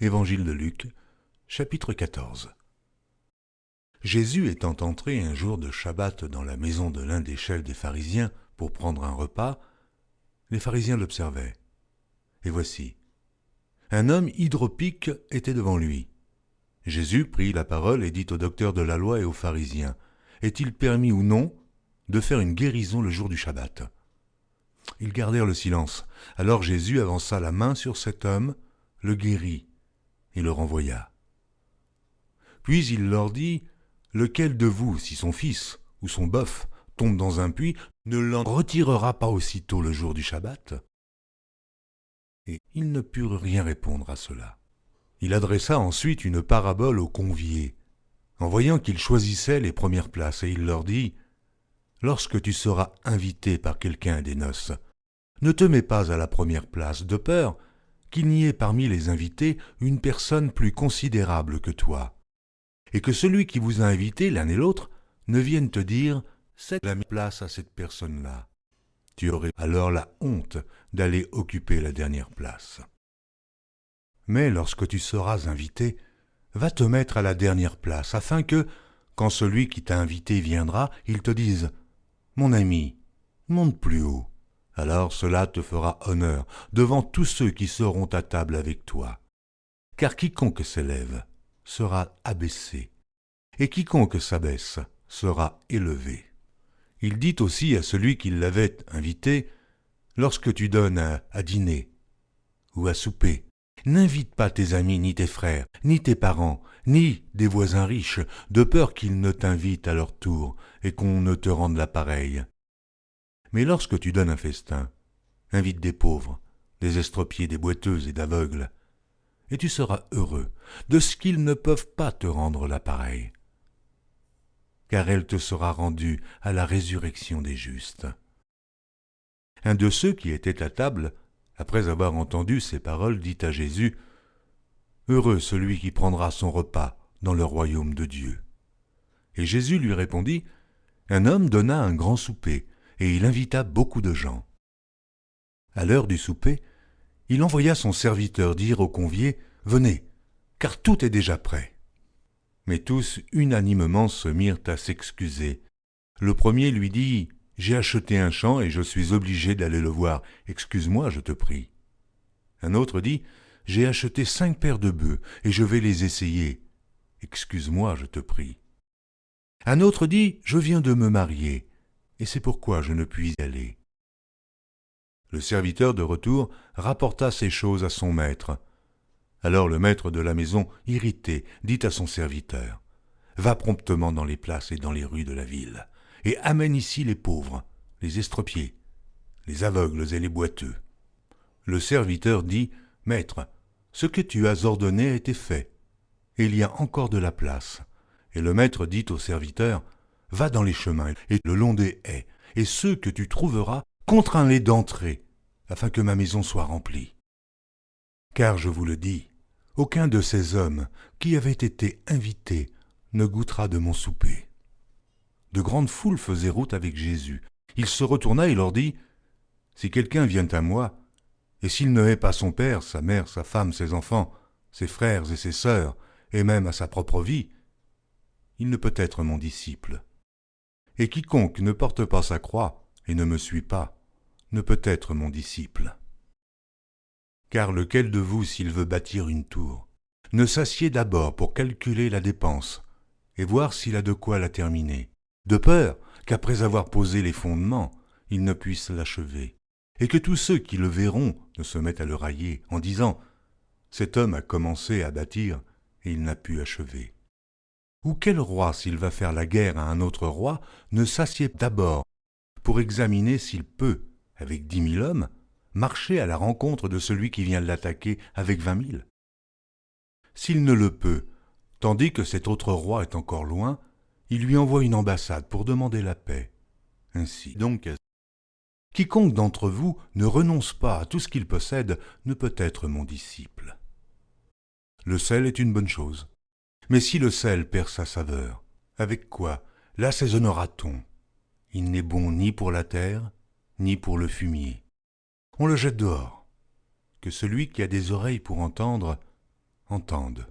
Évangile de Luc, chapitre 14. Jésus étant entré un jour de Shabbat dans la maison de l'un des chefs des pharisiens pour prendre un repas, les pharisiens l'observaient. Et voici, un homme hydropique était devant lui. Jésus prit la parole et dit au docteur de la loi et aux pharisiens, « Est-il permis ou non de faire une guérison le jour du Shabbat ?» Ils gardèrent le silence. Alors Jésus avança la main sur cet homme, le guérit et le renvoya. Puis il leur dit, « Lequel de vous, si son fils ou son bœuf tombe dans un puits, ne l'en retirera pas aussitôt le jour du Shabbat ?» Et ils ne purent rien répondre à cela. Il adressa ensuite une parabole aux conviés, en voyant qu'ils choisissaient les premières places, et il leur dit, « Lorsque tu seras invité par quelqu'un à des noces, ne te mets pas à la première place, de peur qu'il n'y ait parmi les invités une personne plus considérable que toi, et que celui qui vous a invité, l'un et l'autre, ne vienne te dire « cède la place à cette personne-là ». Tu aurais alors la honte d'aller occuper la dernière place. Mais lorsque tu seras invité, va te mettre à la dernière place, afin que, quand celui qui t'a invité viendra, il te dise « Mon ami, monte plus haut ». Alors cela te fera honneur devant tous ceux qui seront à table avec toi. Car quiconque s'élève sera abaissé, et quiconque s'abaisse sera élevé. Il dit aussi à celui qui l'avait invité, « Lorsque tu donnes à dîner ou à souper, n'invite pas tes amis, ni tes frères, ni tes parents, ni des voisins riches, de peur qu'ils ne t'invitent à leur tour et qu'on ne te rende la pareille. Mais lorsque tu donnes un festin, invite des pauvres, des estropiés, des boiteuses et d'aveugles, et tu seras heureux de ce qu'ils ne peuvent pas te rendre la pareille, car elle te sera rendue à la résurrection des justes. » Un de ceux qui étaient à table, après avoir entendu ces paroles, dit à Jésus, « Heureux celui qui prendra son repas dans le royaume de Dieu. » Et Jésus lui répondit, « Un homme donna un grand souper, et il invita beaucoup de gens. À l'heure du souper, il envoya son serviteur dire aux conviés, « Venez, car tout est déjà prêt. » Mais tous unanimement se mirent à s'excuser. Le premier lui dit, « J'ai acheté un champ et je suis obligé d'aller le voir. Excuse-moi, je te prie. » Un autre dit, « J'ai acheté 5 paires de bœufs et je vais les essayer. Excuse-moi, je te prie. » Un autre dit, « Je viens de me marier et c'est pourquoi je ne puis y aller. » Le serviteur de retour rapporta ces choses à son maître. Alors le maître de la maison, irrité, dit à son serviteur, « Va promptement dans les places et dans les rues de la ville, et amène ici les pauvres, les estropiés, les aveugles et les boiteux. » Le serviteur dit, « Maître, ce que tu as ordonné a été fait, et il y a encore de la place. » Et le maître dit au serviteur, « Va dans les chemins et le long des haies, et ceux que tu trouveras, contrains-les d'entrer, afin que ma maison soit remplie. Car je vous le dis, aucun de ces hommes qui avaient été invités ne goûtera de mon souper. » De grandes foules faisaient route avec Jésus. Il se retourna et leur dit, « Si quelqu'un vient à moi, et s'il ne hait pas son père, sa mère, sa femme, ses enfants, ses frères et ses sœurs, et même à sa propre vie, il ne peut être mon disciple. Et quiconque ne porte pas sa croix et ne me suit pas, ne peut être mon disciple. Car lequel de vous, s'il veut bâtir une tour, ne s'assied d'abord pour calculer la dépense et voir s'il a de quoi la terminer, de peur qu'après avoir posé les fondements, il ne puisse l'achever, et que tous ceux qui le verront ne se mettent à le railler en disant « Cet homme a commencé à bâtir et il n'a pu achever. » Ou quel roi, s'il va faire la guerre à un autre roi, ne s'assied d'abord pour examiner s'il peut, avec 10 000 hommes, marcher à la rencontre de celui qui vient l'attaquer avec 20 000? S'il ne le peut, tandis que cet autre roi est encore loin, il lui envoie une ambassade pour demander la paix. Ainsi donc, quiconque d'entre vous ne renonce pas à tout ce qu'il possède ne peut être mon disciple. Le sel est une bonne chose, mais si le sel perd sa saveur, avec quoi l'assaisonnera-t-on? Il n'est bon ni pour la terre, ni pour le fumier. On le jette dehors. Que celui qui a des oreilles pour entendre, entendent